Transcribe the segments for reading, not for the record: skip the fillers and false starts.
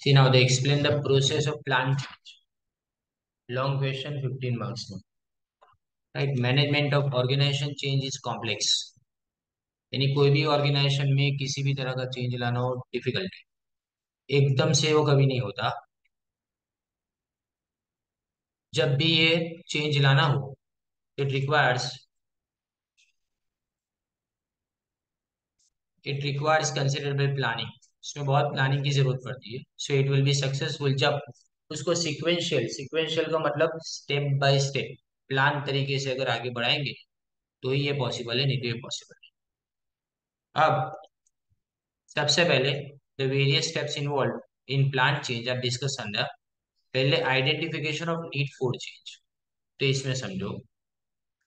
See now they explain the process of plan change. Long question, 15 marks now. Right? Management of organization change is complex. यानी कोई भी organisation में किसी भी तरह का चेंज लाना हो डिफिकल्ट है, एकदम से वो कभी नहीं होता। जब भी ये चेंज लाना हो इट रिक्वायर्स कंसिडरेबल प्लानिंग। इसमें बहुत प्लानिंग की जरूरत पड़ती है। So it will be successful जब उसको सिक्वेंशियल सिक्वेंशियल का मतलब स्टेप बाय स्टेप प्लान तरीके से अगर आगे बढ़ाएंगे तो ही ये पॉसिबल है, नहीं तो ये पॉसिबल है। अब सबसे पहले the various steps involve in plan change are discuss under. पहले identification of need for change. तो इसमें समझो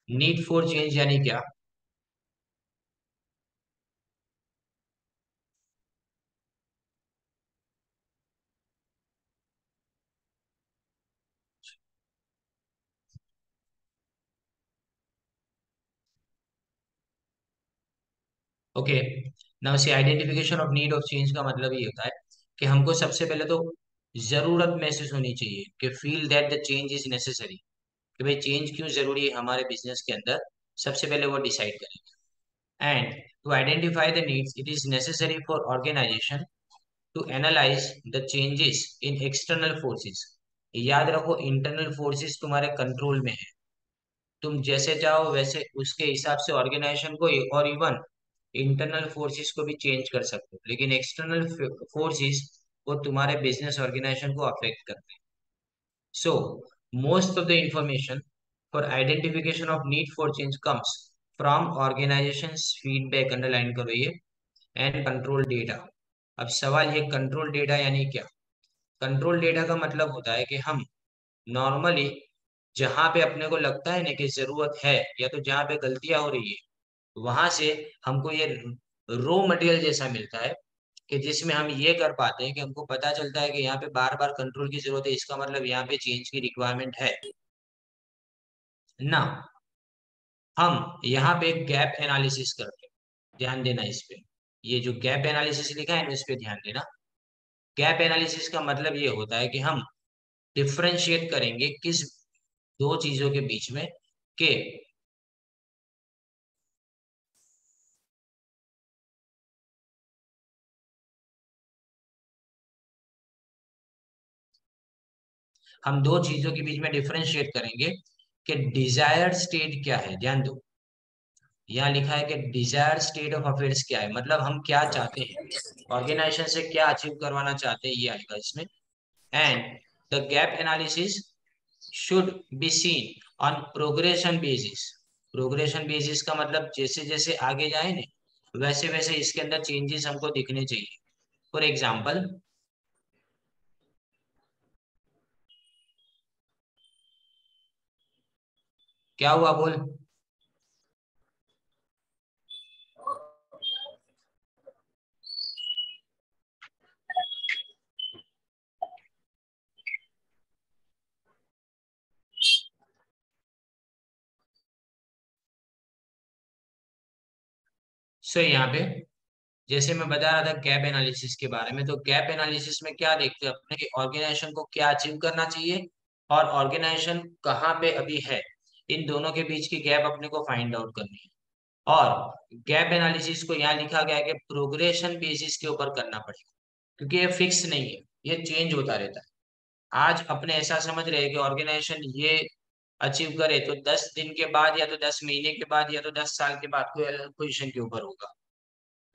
नीड फॉर चेंज यानी क्या। Okay, now see identification of need of change का मतलब ये होता है कि हमको सबसे पहले तो जरूरत महसूस होनी चाहिए कि feel that the change is necessary, कि भाई चेंज क्यों जरूरी है हमारे बिजनेस के अंदर। सबसे पहले वो डिसाइड करेंगे। And to identify the needs it is necessary for organisation to analyse the changes in external forces. याद रखो इंटरनल फोर्सेस तुम्हारे कंट्रोल में है, तुम जैसे चाहो वैसे उसके हिसाब से ऑर्गेनाइजेशन को और इवन इंटरनल फोर्सेस को भी चेंज कर सकते हो, लेकिन एक्सटर्नल फोर्सेस वो तुम्हारे बिजनेस ऑर्गेनाइजेशन को अफेक्ट करते हैं। So most of the information for identification of need for change comes from organisation feedback, underline करो ये, एंड कंट्रोल डेटा। अब सवाल ये कंट्रोल डेटा यानी क्या। कंट्रोल डेटा का मतलब होता है कि हम नॉर्मली जहां पे अपने को लगता है ना कि जरूरत है या तो जहां पे गलतियां हो रही है वहां से हमको ये रो मटेरियल जैसा मिलता है कि जिसमें हम ये कर पाते हैं कि हमको पता चलता है कि यहाँ पे बार बार कंट्रोल की जरूरत है, इसका मतलब यहाँ पे चेंज की रिक्वायरमेंट है ना। हम यहाँ पे गैप एनालिसिस करते हैं, ध्यान देना इस पे। ये जो गैप एनालिसिस लिखा है ना इस पे ध्यान देना। गैप एनालिसिस का मतलब ये होता है कि हम डिफरेंशिएट करेंगे किस दो चीजों के बीच में के हम दो चीजों के बीच में डिफरेंशिएट करेंगे कि डिजायर्ड स्टेट क्या है। ध्यान दो, यहाँ लिखा है कि डिजायर स्टेट ऑफ अफेयर्स क्या है, मतलब हम क्या चाहते हैं, ऑर्गेनाइजेशन से क्या अचीव करवाना चाहते हैं, ये आएगा इसमें। And the gap analysis should be seen on progression basis. Progression basis का मतलब जैसे जैसे आगे जाए ना वैसे वैसे इसके अंदर चेंजेस हमको दिखने चाहिए। फॉर एग्जाम्पल, क्या हुआ बोल। सो यहाँ पे जैसे मैं बता रहा था गैप एनालिसिस के बारे में, तो गैप एनालिसिस में क्या देखते हैं अपने कि ऑर्गेनाइजेशन को क्या अचीव करना चाहिए और ऑर्गेनाइजेशन कहाँ पे अभी है, इन दोनों के बीच की गैप अपने को फाइंड आउट करनी है। और गैप एनालिसिस को यहाँ लिखा गया है कि प्रोग्रेशन बेसिस के ऊपर करना पड़ेगा, क्योंकि ये फिक्स नहीं है, ये चेंज होता रहता है। आज अपने ऐसा समझ रहे हैं कि ऑर्गेनाइजेशन ये अचीव करे तो 10 दिन के बाद या तो 10 महीने के बाद या तो 10 साल के बाद कोई अलग पोजिशन के ऊपर होगा।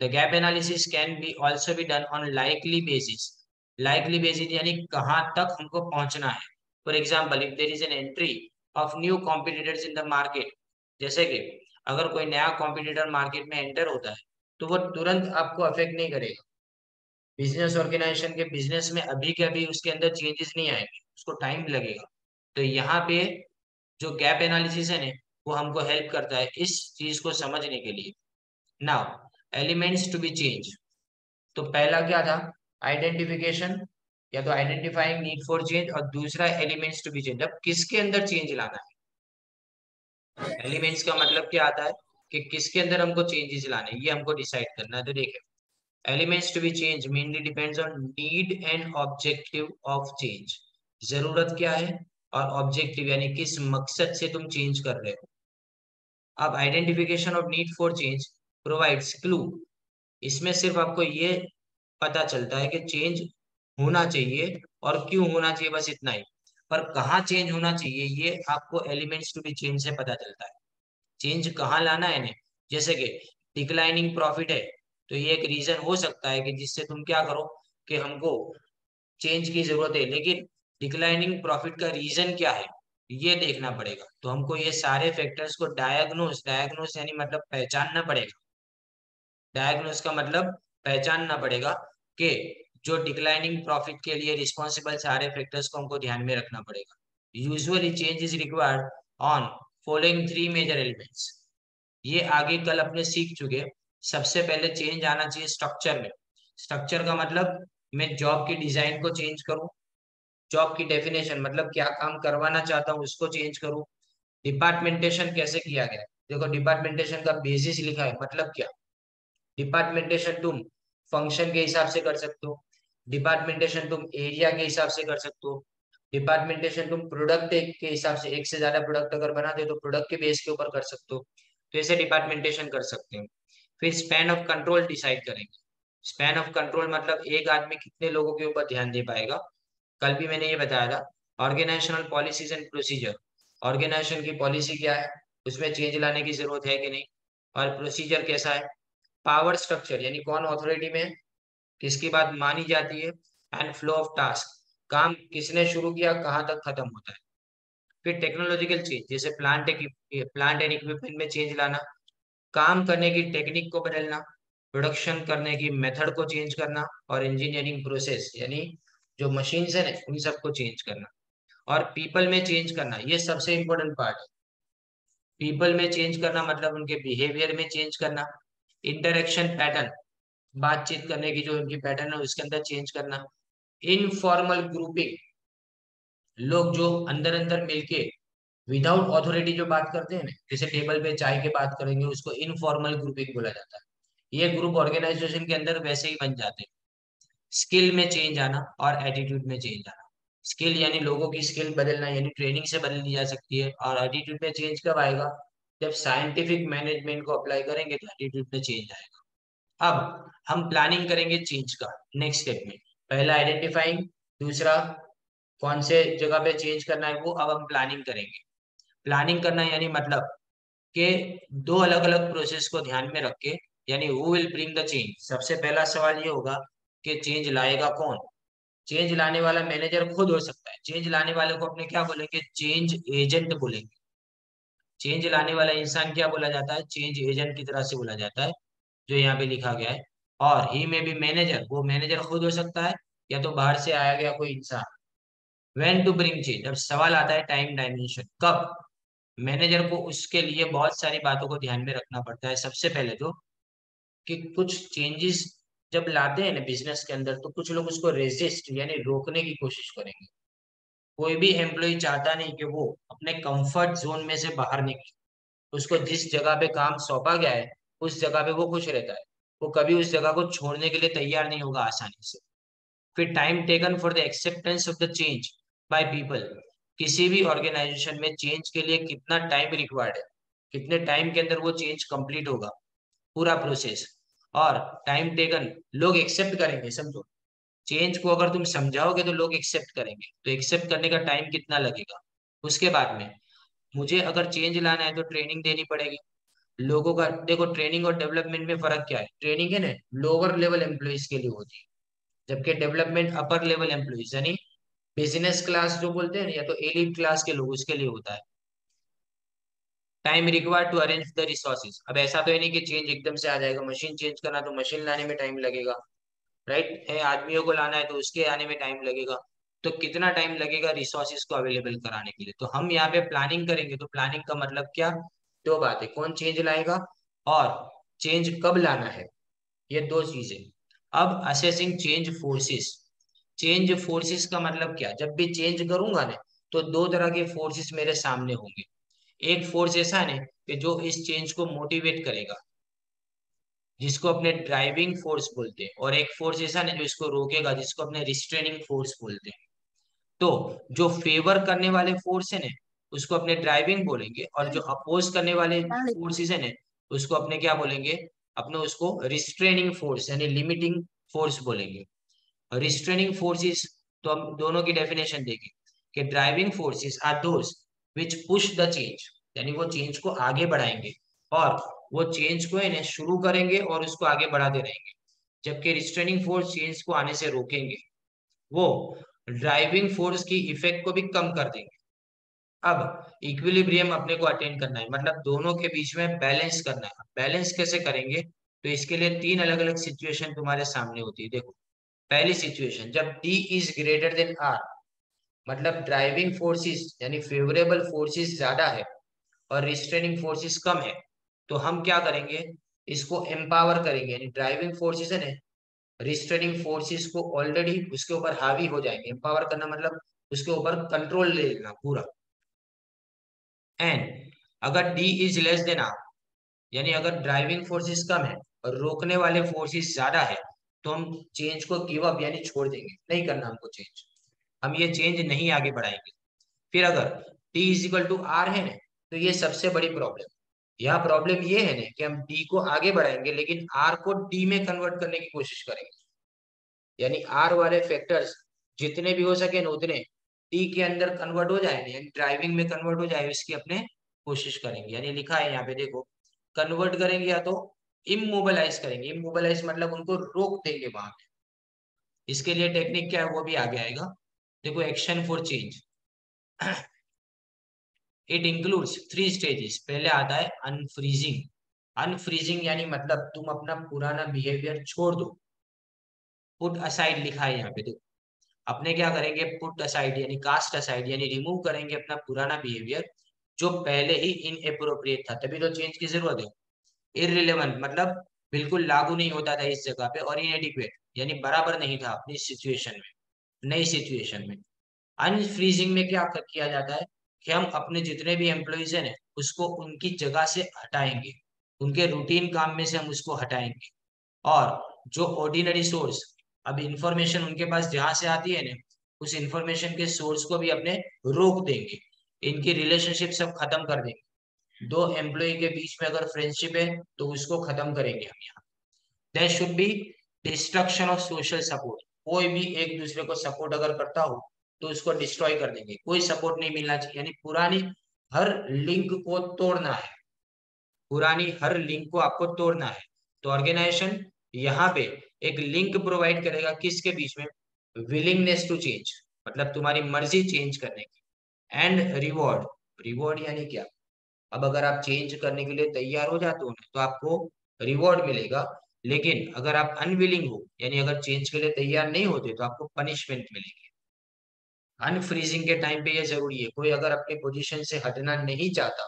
The gap analysis can be also be done on likely basis. Likely basis यानी कहाँ तक हमको पहुंचना है। For example, if there is an entry of new competitors in the market, जैसे कि अगर कोई नया कॉम्पिटिटर मार्केट में एंटर होता है तो वो तुरंत आपको अफेक्ट नहीं करेगा। बिजनेस ऑर्गेनाइजेशन के बिजनेस में अभी के अभी उसके अंदर चेंजेस नहीं आएंगे, उसको टाइम लगेगा। तो यहाँ पे जो गैप एनालिसिस है ना वो हमको हेल्प करता है इस चीज को समझने के लिए। Now elements to be change, तो पहला क्या था, आइडेंटिफिकेशन या तो आइडेंटिफाइंग नीड फॉर चेंज, और दूसरा एलिमेंट्स टू बी चेंज। अब किसके अंदर चेंज लाना है, एलिमेंट्स का मतलब क्या आता है कि किसके अंदर हमको चेंजेस लाने हैं, ये हमको डिसाइड करना है। तो देखिए elements to be change mainly depends on need and objective of change. जरूरत क्या है और ऑब्जेक्टिव यानी किस मकसद से तुम चेंज कर रहे हो। अब identification of need for change provides clue. इसमें सिर्फ आपको ये पता चलता है कि चेंज होना चाहिए और क्यों होना चाहिए, बस इतना ही। पर कहाँ चेंज होना चाहिए ये आपको एलिमेंट्स टू बी चेंज से पता चलता है। चेंज कहाँ लाना है इन्हें, जैसे कि डिक्लाइनिंग प्रॉफिट है, तो ये एक रीजन हो सकता है कि जिससे तुम क्या करो कि हमको चेंज की जरूरत है, लेकिन डिक्लाइनिंग प्रॉफिट का रीजन क्या है ये देखना पड़ेगा। तो हमको ये सारे फैक्टर्स को डायग्नोस डायग्नोस यानी मतलब पहचानना पड़ेगा। डायग्नोस का मतलब पहचानना पड़ेगा कि जो डिक्लाइनिंग प्रॉफिट के लिए रिस्पॉन्सिबल सारे फैक्टर्स को हमको ध्यान में रखना पड़ेगा। Usually change is required on following three major elements. ये आगे कल अपने सीख चुके। सबसे पहले चेंज आना चाहिए स्ट्रक्चर में। स्ट्रक्चर का मतलब मैं जॉब की डिजाइन को चेंज करूं, जॉब की डेफिनेशन मतलब क्या काम करवाना चाहता हूँ उसको चेंज करूं। डिपार्टमेंटेशन कैसे किया गया है, देखो डिपार्टमेंटेशन का बेसिस लिखा है, मतलब क्या। डिपार्टमेंटेशन तुम फंक्शन के हिसाब से कर सकते हो, डिपार्टमेंटेशन तुम एरिया के हिसाब से कर सकते हो, डिपार्टमेंटेशन तुम प्रोडक्ट के हिसाब से, एक से ज्यादा प्रोडक्ट अगर बनाते हो तो प्रोडक्ट के बेस के ऊपर कर सकते हो। तो ऐसे डिपार्टमेंटेशन कर सकते हैं। फिर स्पैन ऑफ कंट्रोल डिसाइड करेंगे। स्पैन ऑफ कंट्रोल मतलब एक आदमी कितने लोगों के ऊपर ध्यान दे पाएगा। कल भी मैंने ये बताया था। Organisational policies and procedure, organisation की पॉलिसी क्या है, उसमें चेंज लाने की जरूरत है कि नहीं, और प्रोसीजर कैसा है। पावर स्ट्रक्चर यानी कौन अथॉरिटी में है, किसकी बात मानी जाती है। एंड फ्लो ऑफ टास्क, काम किसने शुरू किया कहाँ तक खत्म होता है। फिर टेक्नोलॉजिकल चेंज, जैसे प्लांट एंड इक्विपमेंट में चेंज लाना, काम करने की टेक्निक को बदलना, प्रोडक्शन करने की मेथड को चेंज करना, और इंजीनियरिंग प्रोसेस यानी जो मशीन है ना उन सबको चेंज करना। और पीपल में चेंज करना, ये सबसे इंपॉर्टेंट पार्ट है। पीपल में चेंज करना मतलब उनके बिहेवियर में चेंज करना। इंटरेक्शन पैटर्न, बातचीत करने की जो उनकी पैटर्न है उसके अंदर चेंज करना। इनफॉर्मल ग्रुपिंग, लोग जो अंदर अंदर मिलके विदाउट अथॉरिटी जो बात करते हैं ना, जैसे टेबल पे चाय के बात करेंगे उसको इनफॉर्मल ग्रुपिंग बोला जाता है। ये ग्रुप ऑर्गेनाइजेशन के अंदर वैसे ही बन जाते हैं। स्किल में चेंज आना और एटीट्यूड में चेंज आना। स्किल यानी लोगों की स्किल बदलना, यानी ट्रेनिंग से बदल दी जा सकती है। और एटीट्यूड में चेंज कब आएगा, जब साइंटिफिक मैनेजमेंट को अप्लाई करेंगे तो एटीट्यूड में चेंज आएगा। अब हम प्लानिंग करेंगे चेंज का नेक्स्ट स्टेप में। पहला आइडेंटिफाइंग, दूसरा कौन से जगह पे चेंज करना है वो अब हम प्लानिंग करेंगे। प्लानिंग करना यानी मतलब कि दो अलग अलग प्रोसेस को ध्यान में रख के, यानी who will bring the change. सबसे पहला सवाल ये होगा कि चेंज लाएगा कौन। चेंज लाने वाला मैनेजर खुद हो सकता है। चेंज लाने वाले को अपने क्या बोलेंगे, चेंज एजेंट बोलेंगे। चेंज लाने वाला इंसान क्या बोला जाता है, चेंज एजेंट की तरह से बोला जाता है, जो यहाँ पे लिखा गया है। और ही में भी मैनेजर, वो मैनेजर खुद हो सकता है या तो बाहर से आया गया कोई इंसान। व्हेन टू ब्रिंग चेंज, अब सवाल आता है टाइम डायमेंशन, कब। मैनेजर को उसके लिए बहुत सारी बातों को ध्यान में रखना पड़ता है। सबसे पहले तो कि कुछ चेंजेस जब लाते हैं ना बिजनेस के अंदर, तो कुछ लोग उसको रेजिस्ट यानी रोकने की कोशिश करेंगे। कोई भी एम्प्लॉय चाहता नहीं कि वो अपने कंफर्ट जोन में से बाहर निकले। उसको जिस जगह पे काम सौंपा गया है उस जगह पे वो खुश रहता है। वो कभी उस जगह को छोड़ने के लिए तैयार नहीं होगा आसानी से। फिर time taken for the acceptance of the change by people, किसी भी ऑर्गेनाइजेशन में चेंज के लिए कितना टाइम रिक्वायर्ड है, कितने टाइम के अंदर वो चेंज कंप्लीट होगा, पूरा प्रोसेस। और टाइम टेकन, लोग एक्सेप्ट करेंगे, समझो चेंज को अगर तुम समझाओगे तो लोग एक्सेप्ट करेंगे, तो एक्सेप्ट करने का टाइम कितना लगेगा। उसके बाद में मुझे अगर चेंज लाना है तो ट्रेनिंग देनी पड़ेगी लोगों का। देखो ट्रेनिंग और डेवलपमेंट में फर्क क्या है, ट्रेनिंग है ना लोअर लेवल एम्प्लॉइज के लिए होती है, जबकि डेवलपमेंट अपर लेवल एम्प्लॉइज यानी बिजनेस क्लास जो बोलते हैं ना, या तो एलिट क्लास के लोग, उसके लिए होता है। Time required to arrange the resources, अब ऐसा तो है नहीं कि चेंज एकदम से आ जाएगा। मशीन चेंज करना तो मशीन लाने में टाइम लगेगा, राइट है। आदमियों को लाना है तो उसके आने में टाइम लगेगा। तो कितना टाइम लगेगा रिसोर्सेज को अवेलेबल कराने के लिए। तो हम यहाँ पे प्लानिंग करेंगे, तो प्लानिंग का मतलब क्या, दो बातें, कौन चेंज लाएगा और चेंज कब लाना है, ये दो चीजें। अब assessing change forces, change forces का मतलब क्या, जब भी चेंज करूंगा ना तो दो तरह के फोर्सेस मेरे सामने होंगे। एक फोर्स ऐसा है ना कि जो इस चेंज को मोटिवेट करेगा, जिसको अपने ड्राइविंग फोर्स बोलते हैं, और एक फोर्स ऐसा नहीं जो इसको रोकेगा, जिसको अपने रिस्ट्रेनिंग फोर्स बोलते हैं। तो जो फेवर करने वाले फोर्स है ना, उसको अपने ड्राइविंग बोलेंगे, और जो अपोज करने वाले फोर्सेस है ना, उसको अपने क्या बोलेंगे, अपने उसको रिस्ट्रेनिंग फोर्स यानी लिमिटिंग फोर्स बोलेंगे। रिस्ट्रेनिंग फोर्सेस, तो हम दोनों की डेफिनेशन देखें कि driving forces are those which push the change, यानी वो चेंज को आगे बढ़ाएंगे, और वो चेंज को इन्हें शुरू करेंगे और उसको आगे बढ़ाते रहेंगे, जबकि रिस्ट्रेनिंग फोर्स चेंज को आने से रोकेंगे, वो ड्राइविंग फोर्स की इफेक्ट को भी कम कर देंगे। अब इक्विलिब्रियम अपने को अटेन करना है, मतलब दोनों के बीच में बैलेंस करना है। बैलेंस कैसे करेंगे, तो इसके लिए तीन अलग अलग सिचुएशन तुम्हारे सामने होती है। देखो, पहली सिचुएशन, जब D is greater then R, मतलब ड्राइविंग फोर्सेस यानी फेवरेबल फोर्सेस ज्यादा है और रिस्ट्रेनिंग फोर्सेस कम है, तो हम क्या करेंगे, इसको एम्पावर करेंगे, यानी ड्राइविंग फोर्सेस है ना, रिस्ट्रेनिंग फोर्सेस को ऑलरेडी उसके ऊपर हावी हो जाएंगे। एम्पावर करना मतलब उसके ऊपर कंट्रोल ले लेना पूरा। एंड अगर D is less than R, यानी अगर ड्राइविंग फोर्सेस कम है और रोकने वाले फोर्सेस ज्यादा है, तो हम चेंज को गिव अप यानी छोड़ देंगे, नहीं करना हमको चेंज, हम ये चेंज नहीं आगे बढ़ाएंगे। फिर अगर T is equal to R है ना, तो ये सबसे बड़ी प्रॉब्लम, यह प्रॉब्लम ये है ना कि हम D को आगे बढ़ाएंगे लेकिन R को D में कन्वर्ट करने की कोशिश करेंगे, यानी R वाले फैक्टर्स जितने भी हो सके ना उतने D के अंदर कन्वर्ट हो जाए, यानी ड्राइविंग में कन्वर्ट हो जाए, इसकी अपने कोशिश करेंगे। यानी लिखा है यहाँ पे देखो, कन्वर्ट करेंगे या तो इमोबिलाइज करेंगे। इमोबिलाइज मतलब उनको रोक देंगे वहां पे। इसके लिए टेक्निक क्या है वो भी आगे आएगा। देखो, action for change, it includes 3 stages. पहले आता है अनफ्रीजिंग। अनफ्रीजिंग यानी मतलब तुम अपना पुराना बिहेवियर छोड़ दो। पुट असाइड लिखा है यहाँ पे, देखो अपने क्या करेंगे, पुट असाइड यानी कास्ट असाइड, यानी रिमूव करेंगे अपना पुराना बिहेवियर जो पहले ही इनएप्रोप्रिएट था, तभी तो चेंज की जरूरत है। इररिलेवेंट मतलब बिल्कुल लागू नहीं होता था इस जगह पे, और इनएडिक्वेट यानी बराबर नहीं था अपनी सिचुएशन में, नई सिचुएशन में। अनफ्रीजिंग में क्या किया जाता है कि हम अपने जितने भी एम्प्लॉइज हैं उसको उनकी जगह से हटाएंगे, उनके रूटीन काम में से हम उसको हटाएंगे, और जो ऑर्डिनरी सोर्स, अब इंफॉर्मेशन उनके पास जहां से आती है ना, उस इंफॉर्मेशन के सोर्स को भी अपने रोक देंगे, इनकी रिलेशनशिप सब खत्म कर देंगे। दो एम्प्लॉय के बीच में अगर फ्रेंडशिप है तो उसको खत्म करेंगे हम यहाँ। There should be destruction of social support, कोई भी एक दूसरे को सपोर्ट अगर करता हो तो उसको डिस्ट्रॉय कर देंगे, कोई सपोर्ट नहीं मिलना चाहिए, यानी पुरानी हर लिंक को तोड़ना है, पुरानी हर लिंक को आपको तोड़ना है। तो ऑर्गेनाइजेशन यहाँ पे एक लिंक प्रोवाइड करेगा किसके बीच में, विलिंगनेस टू चेंज मतलब तुम्हारी मर्जी चेंज करने की, एंड रिवॉर्ड। रिवॉर्ड यानी क्या, अब अगर आप चेंज करने के लिए तैयार हो जाते हो ना, तो आपको रिवॉर्ड मिलेगा, लेकिन अगर आप अनविलिंग हो यानी अगर चेंज के लिए तैयार नहीं होते तो आपको पनिशमेंट मिलेगी। अनफ्रीजिंग के टाइम पे ये जरूरी है, कोई अगर अपनी पोजीशन से हटना नहीं चाहता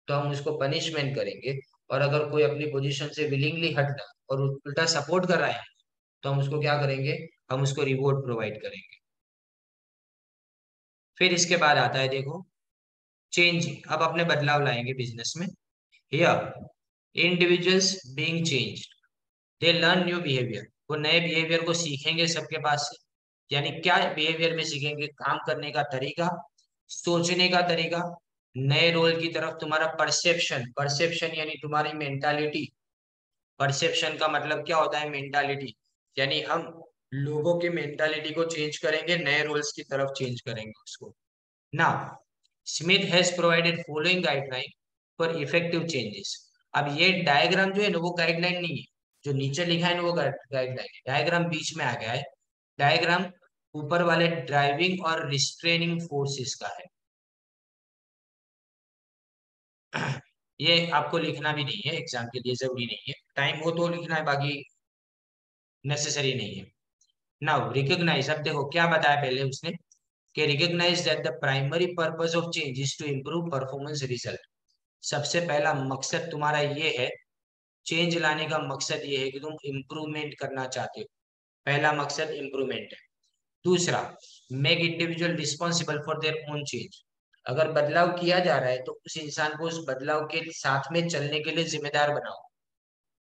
तो हम उसको पनिशमेंट करेंगे, और अगर कोई अपनी पोजीशन से विलिंगली हट रहा और उल्टा सपोर्ट कर रहा है तो हम उसको क्या करेंगे, हम उसको रिवॉर्ड प्रोवाइड करेंगे। फिर इसके बाद आता है देखो चेंज, अब अपने बदलाव लाएंगे बिजनेस में। Here individuals being change, they learn new behaviour, वो नए बिहेवियर को सीखेंगे सबके पास से। यानी क्या बिहेवियर में सीखेंगे, काम करने का तरीका, सोचने का तरीका, नए रोल की तरफ तुम्हारा परसेप्शन, परसेप्शन यानी तुम्हारी मेंटालिटी। परसेप्शन का मतलब क्या होता है, मेंटालिटी, यानी हम लोगों की मेंटालिटी को चेंज करेंगे, नए रोल्स की तरफ चेंज करेंगे उसको। Now Smith has provided following guideline for effective changes. अब ये डायग्राम जो है ना वो गाइडलाइन नहीं है, जो नीचे लिखा है ना वो गाइडलाइन है, डायग्राम बीच में आ गया है। डायग्राम ऊपर वाले ड्राइविंग और रिस्ट्रेनिंग फोर्सेस का है। ये आपको लिखना भी नहीं है, एग्जाम के लिए जरूरी नहीं है, टाइम हो तो लिखना है, बाकी नेसेसरी नहीं है। नाउ रिकॉग्नाइज, अब देखो क्या बताया पहले उसने कि recognise that the primary purpose of change is to improve performance result. सबसे पहला मकसद तुम्हारा ये है, चेंज लाने का मकसद ये है कि तुम इम्प्रूवमेंट करना चाहते हो, पहला मकसद इम्प्रूवमेंट है। दूसरा, make individual responsible for their own change, अगर बदलाव किया जा रहा है तो उस इंसान को उस बदलाव के साथ में चलने के लिए जिम्मेदार बनाओ।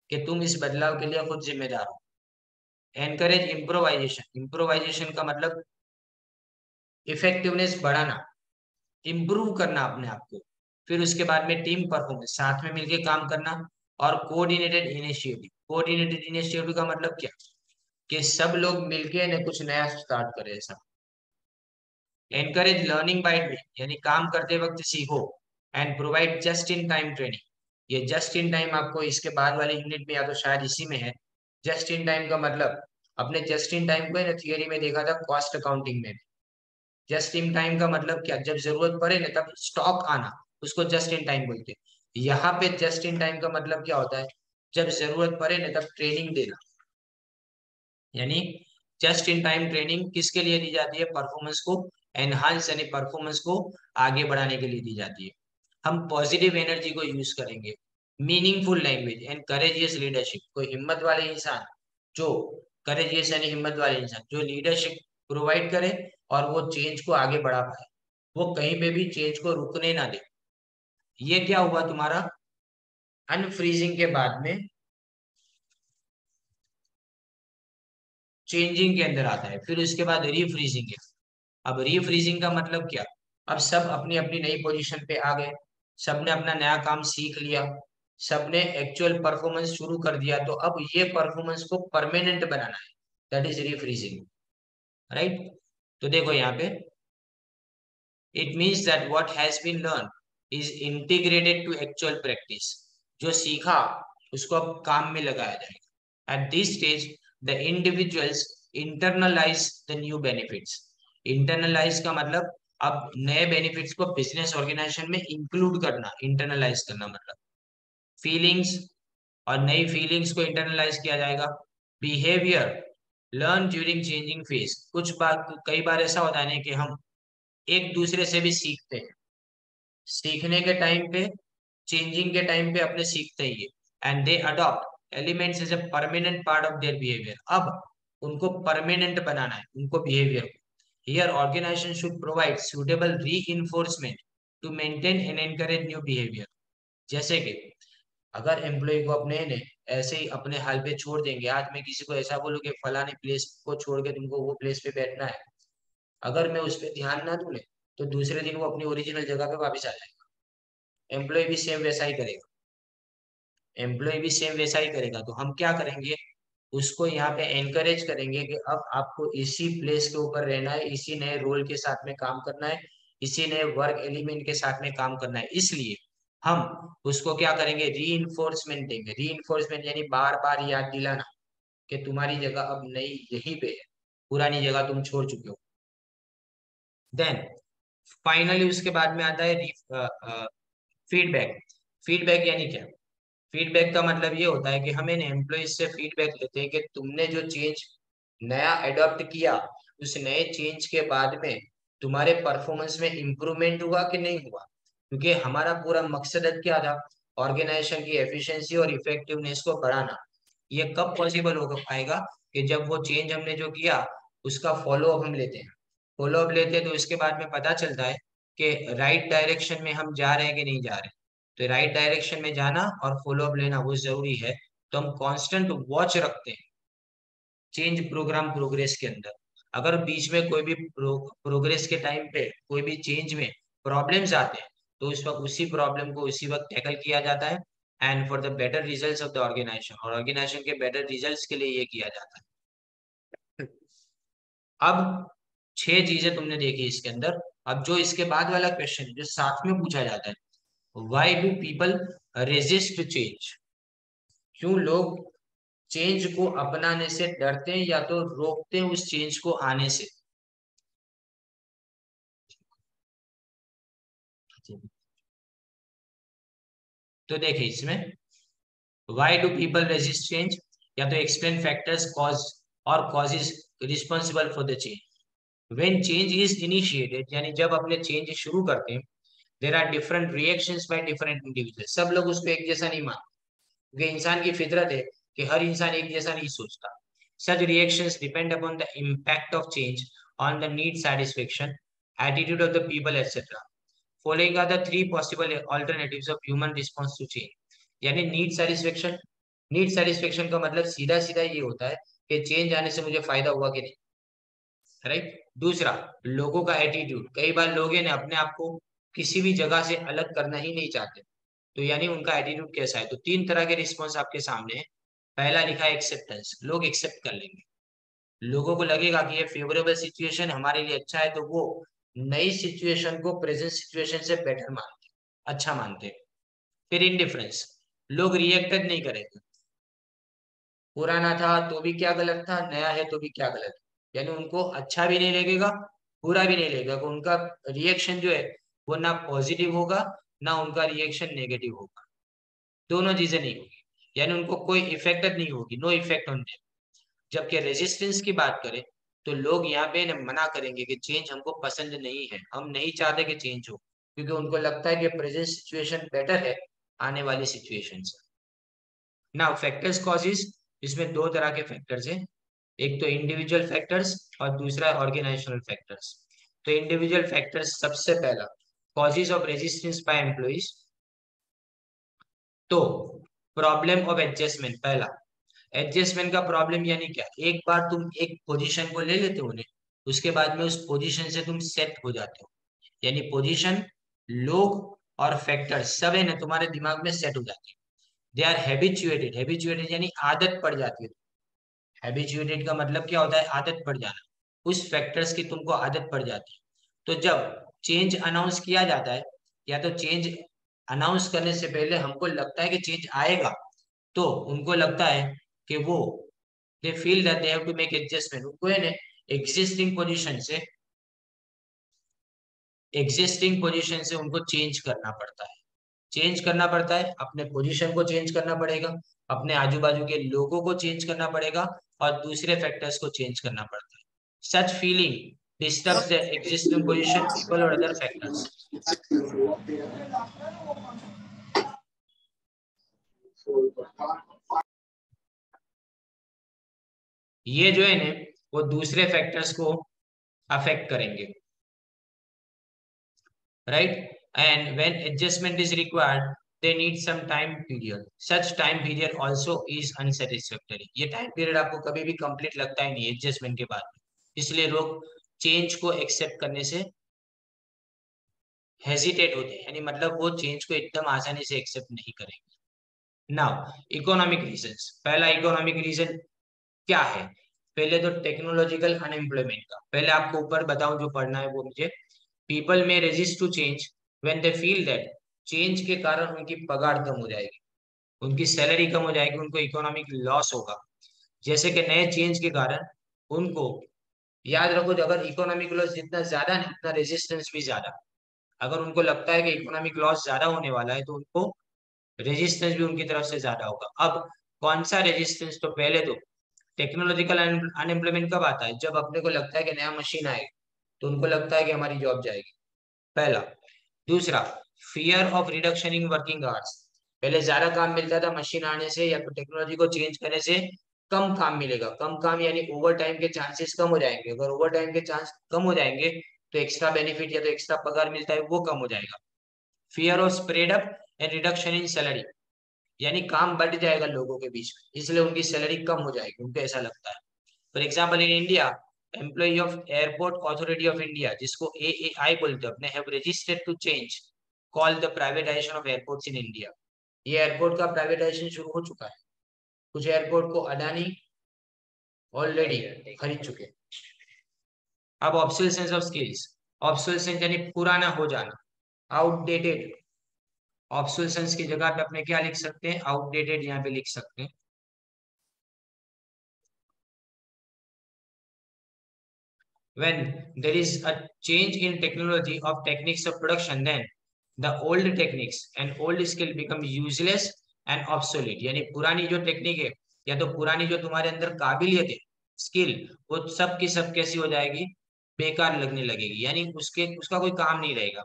कि तुम इस बदलाव के लिए खुद जिम्मेदार हो। एनकरेज इम्प्रोवाइजेशन, इम्प्रोवाइजेशन का मतलब इफेक्टिवनेस बढ़ाना, इम्प्रूव करना अपने आप को। फिर उसके बाद में टीम परफॉर्मेंस, साथ में मिलके काम करना। और कोऑर्डिनेटेड इनिशिएटिव, कोऑर्डिनेटेड इनिशिएटिव का मतलब क्या, कि सब लोग मिलके ने कुछ नया स्टार्ट करें ऐसा। एनकरेज लर्निंग बाय डूइंग, यानी काम करते वक्त सीखो। And provide just in time training, ये जस्ट इन टाइम आपको इसके बाद वाले यूनिट में या तो शायद इसी में है। जस्ट इन टाइम का मतलब, अपने जस्ट इन टाइम को ना थियरी में देखा था कॉस्ट अकाउंटिंग में। जस्ट इन टाइम का मतलब क्या, जब जरूरत पड़े ना तब स्टॉक आना, उसको जस्ट इन टाइम बोलते हैं। यहाँ पे जस्ट इन टाइम का मतलब क्या होता है, जब जरूरत पड़े ना तब ट्रेनिंग देना। यानी जस्ट इन टाइम ट्रेनिंग किसके लिए दी जाती है, परफॉर्मेंस को एनहांस यानी परफॉर्मेंस को आगे बढ़ाने के लिए दी जाती है। हम पॉजिटिव एनर्जी को यूज करेंगे। Meaningful language and courageous leadership, कोई हिम्मत वाले इंसान जो, करेजियस यानी हिम्मत वाले इंसान जो लीडरशिप प्रोवाइड करे और वो चेंज को आगे बढ़ा पाए, वो कहीं पे भी चेंज को रुकने ना दे। ये क्या हुआ तुम्हारा, अनफ्रीजिंग के बाद में चेंजिंग के अंदर आता है। फिर उसके बाद रीफ्रीजिंग है। अब रीफ्रीजिंग का मतलब क्या, अब सब अपनी अपनी नई पोजीशन पे आ गए, सबने अपना नया काम सीख लिया, सबने एक्चुअल परफॉर्मेंस शुरू कर दिया, तो अब ये परफॉर्मेंस को परमानेंट बनाना है, दैट इज रीफ्रीजिंग, राइट। तो देखो यहाँ पे, it means that what has been learn is integrated to actual practice, जो सीखा उसको अब काम में लगाया जाएगा। At this stage the individuals internalise the new benefits. Internalise का मतलब अब नए बेनिफिट्स को बिजनेस ऑर्गेनाइजेशन में इंक्लूड करना, इंटरनलाइज करना मतलब फीलिंग्स, और नई फीलिंग्स को इंटरनलाइज किया जाएगा। Behaviour learn during changing phase, कुछ बात कई बार ऐसा होता है ना कि हम एक दूसरे से भी सीखते हैं, सीखने के टाइम पे, चेंजिंग के टाइम पे अपने सीखते ही, and they adopt elements as a permanent part of their behaviour. अब उनको परमानेंट बनाना है उनको बिहेवियर को। Here organisation should provide suitable reinforcement to maintain and encourage new behaviour. जैसे कि अगर एम्प्लॉय को अपने ने ऐसे ही अपने हाल पे छोड़ देंगे, आज मैं किसी को ऐसा बोलूं कि फलाने प्लेस को छोड़ के तुमको वो प्लेस पे बैठना है, अगर मैं उस पर ध्यान ना दूं तो दूसरे दिन वो अपनी ओरिजिनल जगह पे वापस आ जाएगा। एम्प्लॉय भी सेम वैसा ही करेगा, एम्प्लॉय भी सेम वैसा ही करेगा। तो हम क्या करेंगे, उसको यहाँ पे एनकरेज करेंगे कि अब आपको इसी प्लेस के ऊपर रहना है, इसी नए रोल के साथ में काम करना है, इसी नए वर्क एलिमेंट के साथ में काम करना है। इसलिए हम उसको क्या करेंगे, री इन्फोर्समेंट देंगे। री इन्फोर्समेंट यानी बार बार याद दिलाना कि तुम्हारी जगह अब नई यहीं पे है, पुरानी जगह तुम छोड़ चुके हो। देन फाइनली उसके बाद में आता है फीडबैक। फीडबैक यानी क्या, फीडबैक का मतलब ये होता है कि हमें एम्प्लॉइज से फीडबैक लेते हैं कि तुमने जो चेंज नया एडॉप्ट किया, उस नए चेंज के बाद में तुम्हारे परफॉर्मेंस में इंप्रूवमेंट हुआ कि नहीं हुआ। क्योंकि हमारा पूरा मकसद क्या था, ऑर्गेनाइजेशन की एफिशिएंसी और इफेक्टिवनेस को बढ़ाना। ये कब पॉसिबल हो पाएगा, कि जब वो चेंज हमने जो किया उसका फॉलो अप हम लेते हैं। फॉलो अप लेते हैं तो इसके बाद में पता चलता है कि राइट डायरेक्शन में हम जा रहे हैं कि नहीं जा रहे। तो राइट डायरेक्शन में जाना और फॉलो अप लेना वो जरूरी है। तो हम कांस्टेंट वॉच रखते हैं चेंज प्रोग्राम प्रोग्रेस के अंदर। अगर बीच में कोई भी प्रोग्रेस के टाइम पे कोई भी चेंज में प्रॉब्लम्स आते हैं, तो उस वक्त उसी प्रॉब्लम को उसी वक्त टैकल किया जाता है, and for the better results of the organisation, और ऑर्गेनाइजेशन के बेटर रिजल्ट्स के लिए ये किया जाता है। अब 6 चीजें तुमने देखी इसके अंदर। अब जो इसके बाद वाला क्वेश्चन जो साथ में पूछा जाता है, why do people resist change, क्यों लोग चेंज को अपनाने से डरते हैं या तो रोकते हैं उस चेंज को आने से। तो देखिए इसमें, why do people resist change, या तो एक्सप्लेन फैक्टर्स कॉज और causes responsible for the change. When change is initiated, यानी जब अपने चेंज शुरू करते हैं, there are different reactions by different individual. सब लोग उसको एक जैसा नहीं मानते, क्योंकि इंसान की फितरत है कि हर इंसान एक जैसा नहीं सोचता। Such reactions depend upon the impact of change on the need satisfaction, attitude of the people, etc. Following are the 3 possible alternatives of human response to change. यानी नीड सेटिस्फेक्शन, नीड सेटिस्फेक्शन का मतलब सीधा सीधा ये होता है कि change आने से मुझे फायदा हुआ कि नहीं, राइट। दूसरा, लोगों का एटीट्यूड। कई बार लोग हैं ना अपने आप को किसी भी जगह से अलग करना ही नहीं चाहते, तो यानी उनका एटीट्यूड कैसा है। तो तीन तरह के रिस्पॉन्स आपके सामने है। पहला लिखा है एक्सेप्टेंस, लोग एक्सेप्ट कर लेंगे। लोगों को लगेगा कि ये फेवरेबल सिचुएशन हमारे लिए अच्छा है, तो वो नई सिचुएशन को प्रेजेंट सिचुएशन से बेटर मानते, अच्छा मानते। फिर इनडिफरेंस, लोग रिएक्टेड नहीं करेंगे। पुराना था तो भी क्या गलत था, नया है तो भी क्या गलत है, यानी उनको अच्छा भी नहीं लगेगा, बुरा भी नहीं लगेगा। उनका रिएक्शन जो है वो ना पॉजिटिव होगा, ना उनका रिएक्शन नेगेटिव होगा, दोनों चीजें नहीं होगी, यानी उनको कोई इफेक्ट नहीं होगी, नो इफेक्ट ऑन देम। जबकि रेजिस्टेंस की बात करें तो लोग यहाँ पे मना करेंगे कि चेंज हमको पसंद नहीं है, हम नहीं चाहते कि चेंज हो, क्योंकि उनको लगता है कि प्रेजेंट सिचुएशन बेटर है आने वाली सिचुएशन से। ना फैक्टर्स कॉजेज, इसमें दो तरह के फैक्टर्स हैं, एक तो इंडिविजुअल फैक्टर्स और दूसरा ऑर्गेनाइजेशनल फैक्टर्स। तो इंडिविजुअल फैक्टर्स, सबसे पहला causes of resistance bye employees. तो प्रॉब्लम ऑफ एडजस्टमेंट, पहला एडजस्टमेंट का प्रॉब्लम यानी क्या, एक बार तुम एक पोजीशन को ले लेते हो ने, उसके बाद में उस पोजीशन से तुम सेट हो जाते हो, यानी पोजीशन, लोग और फैक्टर्स सब है ना तुम्हारे दिमाग में सेट हो जाते हैं। दे आर हैबिचुएटेड, हैबिचुएटेड यानी आदत पड़ जाती है। हैबिचुएटेड का मतलब क्या होता है, आदत पड़ जाना, उस फैक्टर्स की तुमको आदत पड़ जाती है। तो जब चेंज अनाउंस किया जाता है, या तो चेंज अनाउंस करने से पहले हमको लगता है कि चेंज आएगा, तो उनको लगता है कि वो, they feel that they have to make adjustment, उनको है ना एग्जिस्टिंग पोजीशन से उनको चेंज करना पड़ता है। चेंज करना पड़ता है, अपने पोजीशन को चेंज करना पड़ेगा, अपने आजू बाजू के लोगों को चेंज करना पड़ेगा, और दूसरे फैक्टर्स को चेंज करना पड़ता है। Such feeling disturbs the existing position, people और अदर फैक्टर्स। ये जो है ना वो दूसरे फैक्टर्स को अफेक्ट करेंगे, right. And when adjustment is required, they need some time period. Such time period also is unsatisfactory. ये time period आपको कभी भी complete लगता ही नहीं एडजस्टमेंट के बाद, इसलिए लोग चेंज को एक्सेप्ट करने से हेजिटेट होते हैं, यानी मतलब वो चेंज को एकदम आसानी से एक्सेप्ट नहीं करेंगे। नाउ इकोनॉमिक रीजंस, पहला इकोनॉमिक रीजन क्या है, पहले तो टेक्नोलॉजिकल अनएम्प्लॉयमेंट का, पहले आपको ऊपर बताऊं जो पढ़ना है वो मुझे। पीपल में resist to change when they feel that change के कारण उनकी पगार कम हो जाएगी, उनकी सैलरी कम हो जाएगी, उनको इकोनॉमिक लॉस होगा। जैसे कि नए चेंज के कारण उनको, याद रखो अगर इकोनॉमिक लॉस जितना ज्यादा है उतना रेजिस्टेंस भी ज्यादा। अगर उनको लगता है कि इकोनॉमिक लॉस ज्यादा होने वाला है तो उनको रेजिस्टेंस भी उनकी तरफ से ज्यादा होगा। अब कौन सा रेजिस्टेंस, तो पहले तो टेक्नोलॉजिकल अनएम्प्लॉयमेंट कब आता है, जब अपने को लगता है कि नया मशीन आएगा तो उनको लगता है कि हमारी जॉब जाएगी, पहला। दूसरा, fear of reduction in working hours, पहले ज्यादा काम मिलता था, मशीन आने से या तो टेक्नोलॉजी को चेंज करने से कम काम मिलेगा, कम काम यानी ओवर टाइम के चांसेस कम हो जाएंगे, अगर ओवर टाइम के चांस कम हो जाएंगे तो एक्स्ट्रा बेनिफिट या तो एक्स्ट्रा पगार मिलता है वो कम हो जाएगा। Fear of spread up and reduction in salary, यानी काम बढ़ जाएगा लोगों के बीच में, इसलिए उनकी सैलरी कम हो जाएगी, उनको ऐसा लगता है। For example in India, employ of Airport Authority of India, जिसको एएआई बोलते हैं अपने, have registered to change call the privatisation of airports in India. ये एयरपोर्ट का प्राइवेटाइजेशन शुरू हो चुका है, कुछ एयरपोर्ट को अडानी ऑलरेडी खरीद चुके। अब ऑब्सोलेसेंस ऑफ स्किल्स, ऑब्सोलेसेंस यानी पुराना हो जाना, आउटडेटेड। ऑब्सोलेसेंस की जगह पे अपने क्या लिख सकते हैं, आउटडेटेड यहाँ पे लिख सकते हैं। When there is a change in technology of techniques of production, then the old techniques and old skill become useless and obsolete, यानी पुरानी जो टेक्निक है या तो पुरानी जो तुम्हारे अंदर काबिलियत है, स्किल, वो सब की सब कैसी हो जाएगी, बेकार लगने लगेगी, यानी उसके उसका कोई काम नहीं रहेगा।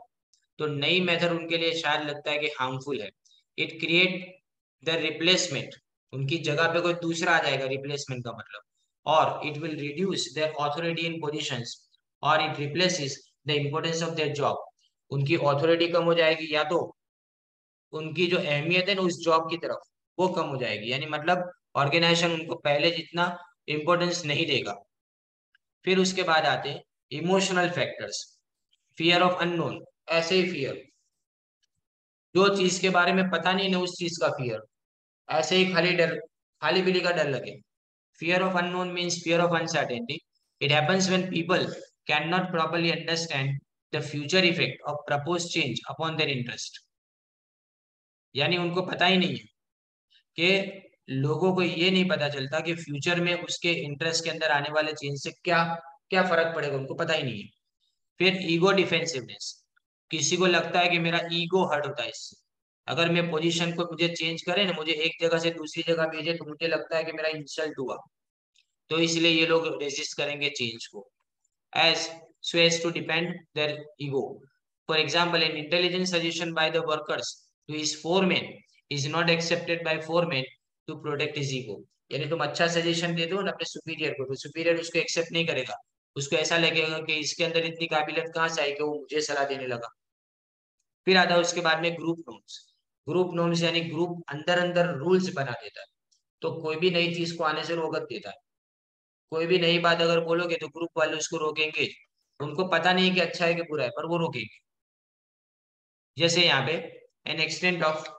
तो नई मेथड उनके लिए शायद लगता है कि हार्मफुल है। इट क्रिएट द रिप्लेसमेंट, उनकी जगह पे कोई दूसरा आ जाएगा, रिप्लेसमेंट का मतलब, और it will reduce their authority in positions, और it replaces the importance of their job, उनकी ऑथोरिटी कम हो जाएगी, या तो उनकी जो अहमियत है ना उस जॉब की तरफ वो कम हो जाएगी, यानी मतलब ऑर्गेनाइजेशन उनको पहले जितना इंपॉर्टेंस नहीं देगा। फिर उसके बाद आते हैं emotional factors, fear of unknown, ऐसे ही फियर, जो चीज के बारे में पता नहीं ना उस चीज का फियर, ऐसे ही खाली डर, खाली बिली का डर लगे। Fear of unknown means fear of uncertainty. It happens when people can not properly understand the future effect of propose change upon their interest, यानी उनको पता ही नहीं है कि लोगों को ये नहीं पता चलता कि फ्यूचर में उसके इंटरेस्ट के अंदर आने वाले चेंज से क्या क्या फर्क पड़ेगा, उनको पता ही नहीं है। फिर ईगो डिफेंसिवनेस, किसी को लगता है कि मेरा ईगो हर्ट होता है इससे, अगर मैं पोजीशन को मुझे चेंज करे ना, मुझे एक जगह से दूसरी जगह भेजे, तो मुझे लगता है कि मेरा इंसल्ट हुआ, तो इसलिए ये लोग रेजिस्ट करेंगे चेंज को, as so as to defend their ego. For example, an intelligent suggestion by the workers to his foreman is not accepted by foreman to protect his ego. यानी तुम अच्छा सजेशन दे दो ना अपने सुपीरियर को, तो सुपीरियर उसको एक्सेप्ट नहीं करेगा, उसको ऐसा लगेगा कि इसके अंदर इतनी काबिलियत कहाँ से आई कि वो मुझे सलाह देने लगा। फिर आता है उसके बाद में ग्रुप नॉर्म्स। ग्रुप नॉर्म्स यानी ग्रुप अंदर अंदर रूल्स बना देता है, तो कोई भी नई चीज को आने से रोक देता है। कोई भी नई बात अगर बोलोगे तो ग्रुप वाले उसको रोकेंगे, उनको पता नहीं कि अच्छा है कि बुरा है, पर वो रोकेंगे। जैसे यहाँ पे एन एक्सटेंट ऑफ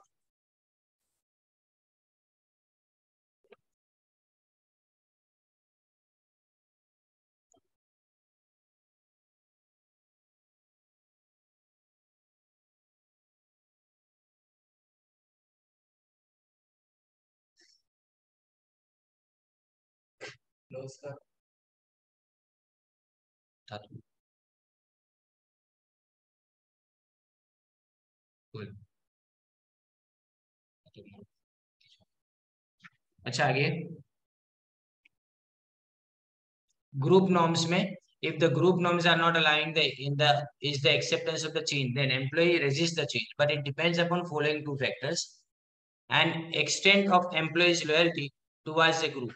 अच्छा आगे ग्रुप नॉर्म्स में, if the group norms are not aligned in the is the acceptance of the change, then employee resist the change, but it depends upon following two factors and extent of employees loyalty towards the group,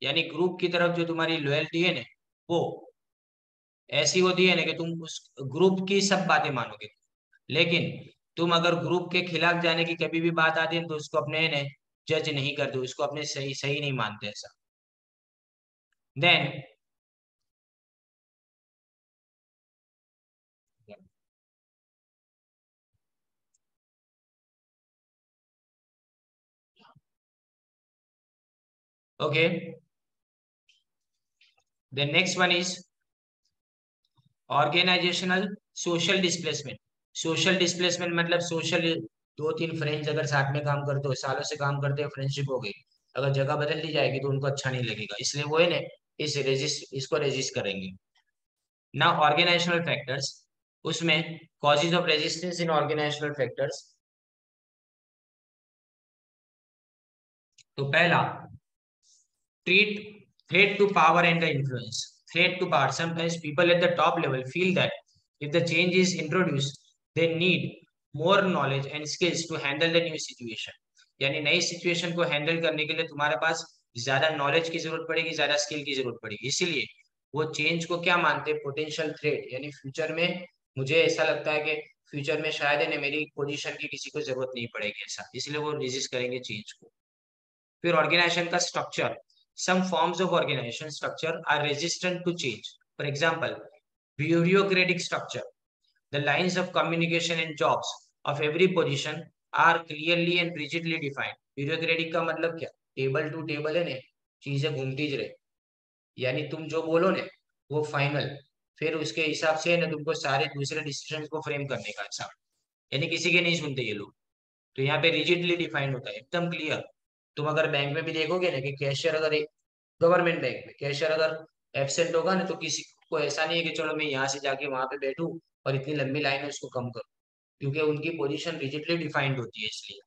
यानी group की तरफ जो तुम्हारी loyalty है ना, वो ऐसी होती है ना कि तुम उस ग्रुप की सब बातें मानोगे, लेकिन तुम अगर ग्रुप के खिलाफ जाने की कभी भी बात आती है तो उसको अपने ने जज नहीं करते, उसको अपने सही सही नहीं मानते ऐसा। Then okay, the next one is organisational social displacement. Social displacement मतलब सोशल, दो तीन फ्रेंड्स अगर साथ में काम करते हो, सालों से काम करते हो, फ्रेंडशिप हो गई, अगर जगह बदल दी जाएगी तो उनको अच्छा नहीं लगेगा, इसलिए वो है ना इसको रेजिस्ट करेंगे ना। ऑर्गेनाइजेशनल फैक्टर्स, उसमें causes of resistance in organisational factors, तो पहला treat threat to power and the influence. Threat to power, sometimes people at the top level feel that if the change is introduced, they need more knowledge and skills to handle the new situation. यानी नई situation को handle करने के लिए तुम्हारे पास ज्यादा knowledge की जरूरत पड़ेगी, ज्यादा स्किल की जरूरत पड़ेगी, इसीलिए वो चेंज को क्या मानते हैं, पोटेंशियल थ्रेट, यानी फ्यूचर में मुझे ऐसा लगता है कि फ्यूचर में शायद है मेरी पोजीशन की किसी को जरूरत नहीं पड़ेगी ऐसा, इसलिए वो रेजिस्ट करेंगे चेंज को। फिर ऑर्गेनाइजेशन का structure, some forms of organization structure are resistant to change. For example, bureaucratic structure, the lines of communication and jobs of every position are clearly and rigidly defined. bureaucratic का मतलब क्या, table to table है ना, चीजें घूमती ज रहे, यानी तुम जो बोलो ना वो फाइनल, फिर उसके हिसाब से ना तुमको सारे दूसरे डिसीजन को फ्रेम करने का हिसाब, यानी किसी के नहीं सुनते ये लोग। तो यहाँ पे रिजिडली डिफाइंड होता है, एकदम क्लियर। तुम अगर बैंक में भी देखोगे ना कि कैशियर अगर, गवर्नमेंट बैंक में कैशियर अगर एब्सेंट होगा ना, तो किसी को ऐसा नहीं है कि चलो मैं यहाँ से जाके वहां पे बैठूं और इतनी लंबी लाइन है उसको कम करूं, क्योंकि उनकी पोजीशन रिजिडली डिफाइंड होती है इसलिए।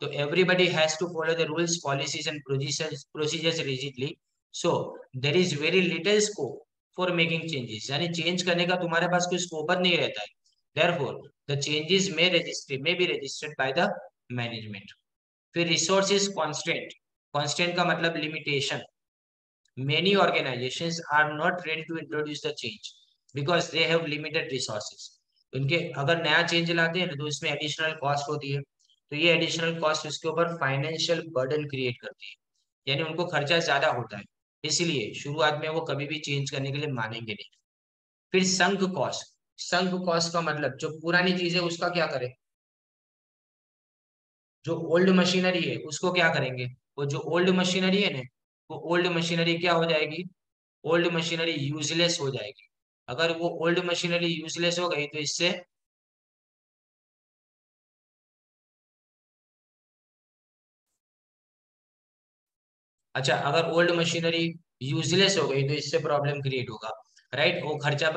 तो everybody has to follow the rules policies and procedures rigidly, so there is very little scope for making changes, यानी चेंज करने का तुम्हारे पास कोई स्कोप नहीं रहता है। therefore the changes may be registered by the management. फिर रिसोर्सेज कांस्टेंट, कांस्टेंट का मतलब limitation. many organizations are not ready to introduce the change because they have limited resources. उनके अगर नया चेंज लाते हैं ना तो इसमें एडिशनल कॉस्ट होती है, तो ये एडिशनल कॉस्ट उसके ऊपर फाइनेंशियल बर्डन क्रिएट करती है, यानी उनको खर्चा ज्यादा होता है, इसलिए शुरुआत में वो कभी भी चेंज करने के लिए मानेंगे नहीं। फिर संक कॉस्ट, संक कॉस्ट का मतलब जो पुरानी चीज है उसका क्या करें, जो ओल्ड मशीनरी है उसको क्या करेंगे, वो जो ओल्ड मशीनरी है ना, वो ओल्ड मशीनरी क्या हो जाएगी, ओल्ड मशीनरी यूजलेस हो जाएगी। अगर वो ओल्ड मशीनरी यूजलेस हो गई तो इससे, अच्छा अगर ओल्ड मशीनरी यूजलेस हो गई तो इससे प्रॉब्लम क्रिएट होगा, राइट। वो खर्चा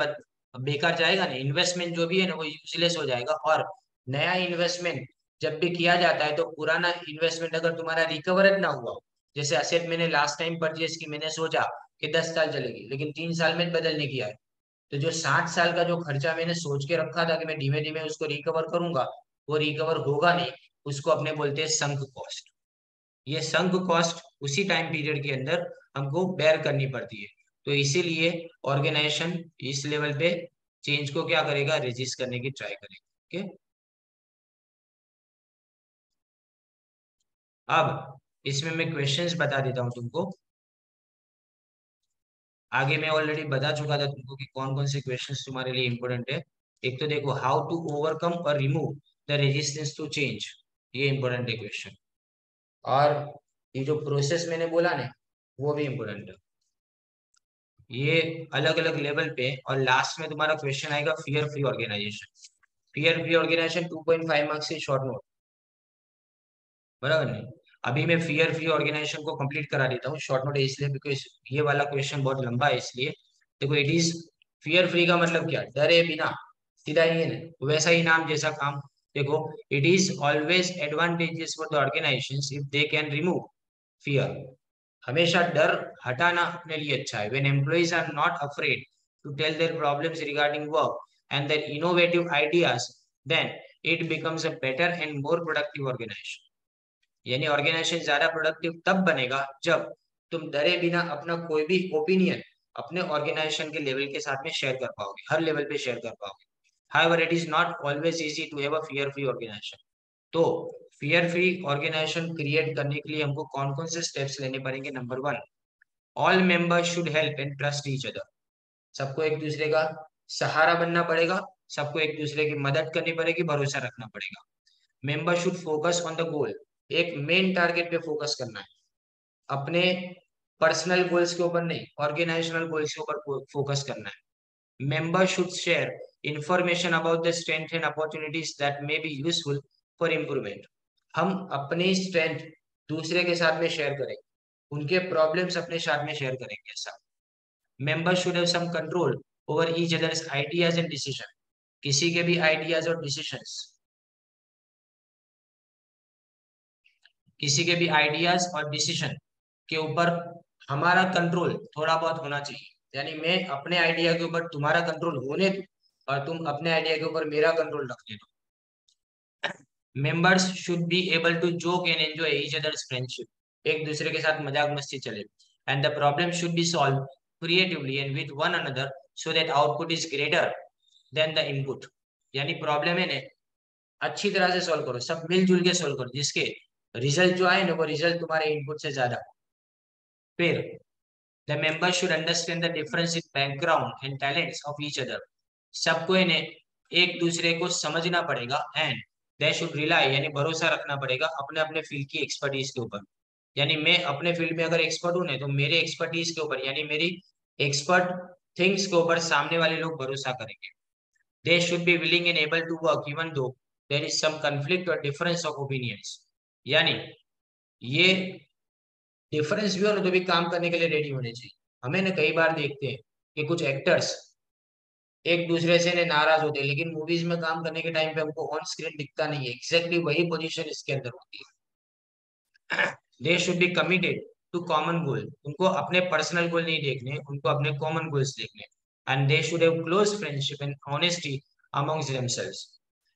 बेकार जाएगा ना, इन्वेस्टमेंट जो भी है ना वो यूजलेस हो जाएगा। और नया इन्वेस्टमेंट जब भी किया जाता है तो पुराना इन्वेस्टमेंट अगर तुम्हारा रिकवर ना हुआ हो, जैसे असेट मैंने लास्ट टाइम परचेज की, मैंने सोचा कि 10 साल चलेगी लेकिन 3 साल में बदलने की आए, तो जो 60 साल का जो खर्चा मैंने सोच के रखा था कि मैं धीमे धीमे उसको रिकवर करूंगा, वो रिकवर होगा नहीं, उसको अपने बोलते हैं संक कॉस्ट। ये संक कॉस्ट उसी टाइम पीरियड के अंदर हमको बेयर करनी पड़ती है। तो इसीलिए ऑर्गेनाइजेशन इस लेवल पे चेंज को क्या करेगा, रेजिस्ट करने की ट्राई करेगा। ओके, अब इसमें मैं क्वेश्चंस बता देता हूँ तुमको। आगे मैं ऑलरेडी बता चुका था तुमको कि कौन कौन से क्वेश्चंस तुम्हारे लिए इंपॉर्टेंट है। एक तो देखो, हाउ टू ओवरकम और remove the resistance to change, ये इंपॉर्टेंट है क्वेश्चन। और ये जो प्रोसेस मैंने बोला ना, वो भी इंपॉर्टेंट है। ये अलग अलग लेवल पे। और लास्ट में तुम्हारा क्वेश्चन आएगा fear free organisation. Fear free organisation 2.5 marks से शॉर्ट नोट, बराबर नहीं। अभी मैं फियर फ्री ऑर्गेनाइजेशन को कंप्लीट करा देता हूँ, शॉर्ट नोट है इसलिए बिकॉज ये वाला क्वेश्चन बहुत लंबा है इसलिए। देखो, इट इज, फियर फ्री का मतलब क्या, डरे बिना, सीधा ही है ना, वैसा ही नाम जैसा काम। देखो, it is always advantages for the organisation if they can remove fear. हमेशा डर हटाना अपने लिए अच्छा है। When employees are not afraid to tell their problems regarding work and their innovative ideas, then it becomes a better and more productive organisation. यानी organisation ज्यादा productive तब बनेगा जब तुम डरे बिना अपना कोई भी ओपिनियन अपने ऑर्गेनाइजेशन के लेवल के साथ में शेयर कर पाओगे, हर लेवल पे शेयर कर पाओगे। However, it is not always easy to have a fear free organization. तो फियर फ्री ऑर्गेनाइजेशन क्रिएट करने के लिए हमको कौन कौन से स्टेप्स लेने पड़ेंगे। Number 1, all members should help and trust each other. सबको एक दूसरे का सहारा बनना पड़ेगा, सबको एक दूसरे की मदद करनी पड़ेगी, भरोसा रखना पड़ेगा। Member should focus on the goal, एक मेन टारगेट पे फोकस करना है, अपने पर्सनल गोल्स के ऊपर नहीं, ऑर्गेनाइजेशनल गोल्स के ऊपर फोकस करना है। Member should share information about the strength and opportunities that may be useful for improvement. हम अपनी स्ट्रेंथ दूसरे के साथ में शेयर करें, उनके प्रॉब्लम्स अपने साथ में शेयर करेंगे ऐसा। Member should have some control over each others ideas and decision. किसी के भी आइडियाज और डिसीजंस, किसी के भी आइडियाज और डिसीजन के ऊपर हमारा कंट्रोल थोड़ा बहुत होना चाहिए। यानी मैं अपने आइडिया के ऊपर तुम्हारा कंट्रोल होने दूं और तुम अपने आइडिया के ऊपर मेरा कंट्रोल रखने दो। Members should be able to joke and enjoy each others friendship, एक दूसरे के साथ मजाक मस्ती चले। And the problem should be solve creatively and with one another so that output is greater than the input. यानी प्रॉब्लम है ने अच्छी तरह से सॉल्व करो, सब मिलजुल के सॉल्व करो, जिसके रिजल्ट जो आए ना वो रिजल्ट तुम्हारे इनपुट से ज्यादा। फिर the member should understand the difference in background and talents of each other. सबको इन्हें एक दूसरे को समझना पड़ेगा। एंड दे शुड रिलाई, यानी भरोसा रखना पड़ेगा अपने अपने फील्ड की एक्सपर्टीज के ऊपर। यानी मैं अपने फील्ड में अगर एक्सपर्ट हूं ना, तो मेरे एक्सपर्टीज के ऊपर यानी मेरी एक्सपर्ट थिंग्स के ऊपर सामने वाले लोग भरोसा करेंगे। They should be willing and able to work even though there is some conflict और डिफरेंस ऑफ ओपिनियंस। यानी ये डिफरेंस भी हो ना तो भी काम करने के लिए रेडी होने चाहिए। हमें ना कई बार देखते हैं कि कुछ एक्टर्स एक दूसरे से ने नाराज होते हैं, लेकिन मूवीज में काम करने के टाइम पे हमको ऑन स्क्रीन दिखता नहीं है। एग्जैक्टली वही पोजीशन इसके अंदर होती है। They should be committed to common goal, उनको अपने पर्सनल गोल नहीं देखने, उनको अपने कॉमन गोल्स देखने। And they should have close friendship and honesty amongst themselves.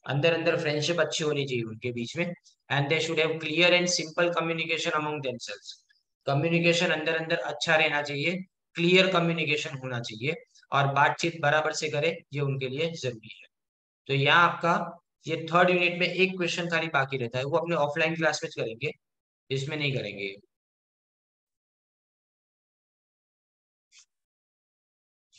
अंदर अंदर फ्रेंडशिप अच्छी होनी चाहिए उनके बीच में। And they should have clear and simple communication among themselves. Communication अंदर अंदर अच्छा रहना चाहिए, क्लियर कम्युनिकेशन होना चाहिए और बातचीत बराबर से करे, ये उनके लिए जरूरी है। तो यहाँ आपका ये थर्ड यूनिट में एक क्वेश्चन खाली बाकी रहता है, वो अपने ऑफलाइन क्लास में करेंगे, इसमें नहीं करेंगे।